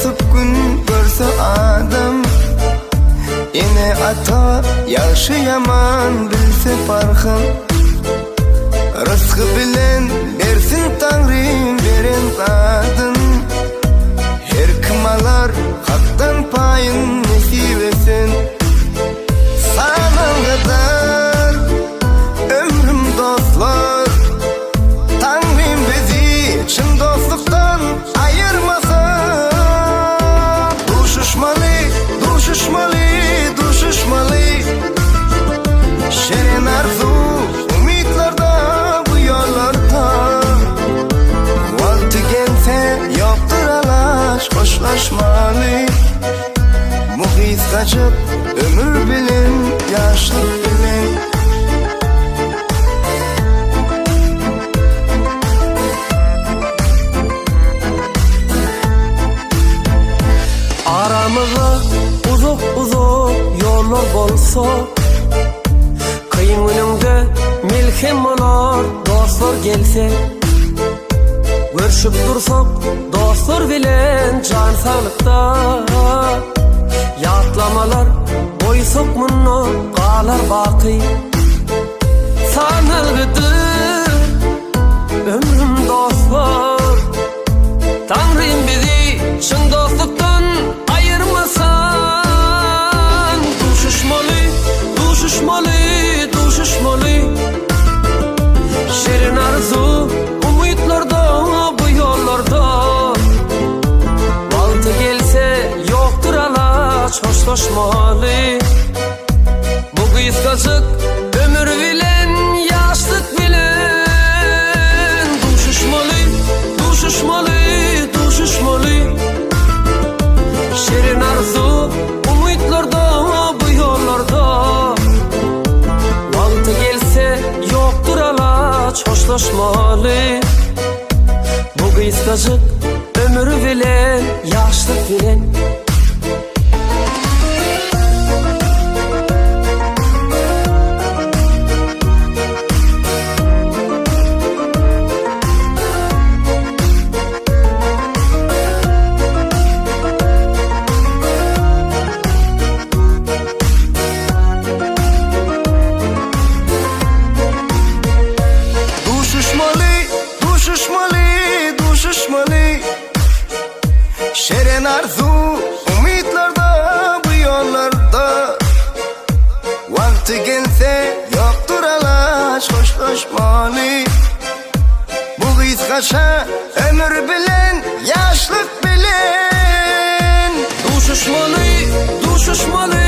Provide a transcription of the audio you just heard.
basıp gün görse adam, yine ata yaşı yaman bilse farkın. Rızkı bilen bersin Tanrım veren zadın. Her kim alar haktan payın nesip etsin. Sana kadar ömrüm dostlar, Tanrım bizi çın dostluktan ayırmasın. Düşüşmalı, düşüşmalı, düşüşmalı. Şirin arzu umutlarda bu yollarda. Vakti gelse yoktur alaş hoşlaşmalı. Muhis kaçıp ömür bilen, yaşlık bilen. Aramıza uzak yollar bolsa, kıyın önünde milkim olar dostlar gelse. Görüşüp dursak dostlar bilen can sağlıkta. Yatlamalar boysak munno qalar baqi. Sanılgıdır ömrüm dostlar, Tanrım bizi çın dostluktan ayırmasan. Düşüşmalı, düşüşmalı, düşüşmalı. Şirin arzu umutlarda bu yollarda. Vakti gelse yoktur alaç hoşlaşmalı. Bu kıskacık ömür bilen, yaşlık bilen. Düşüşmalı, düşüşmalı, düşüşmalı. Şirin arzu umutlarda bu yollarda. Vakti gelse yoktur alaç hoşlaşmalı. Bu kıskacık ömür bilen, yaşlık bilen. Şirin arzu umutlarda bu yollarda. Vakti gelse yoktur alaş hoşlaşmalı. Bu kıskaça ömür bilen, yaşlık bilen. Düşüşmalı, düşüşmalı,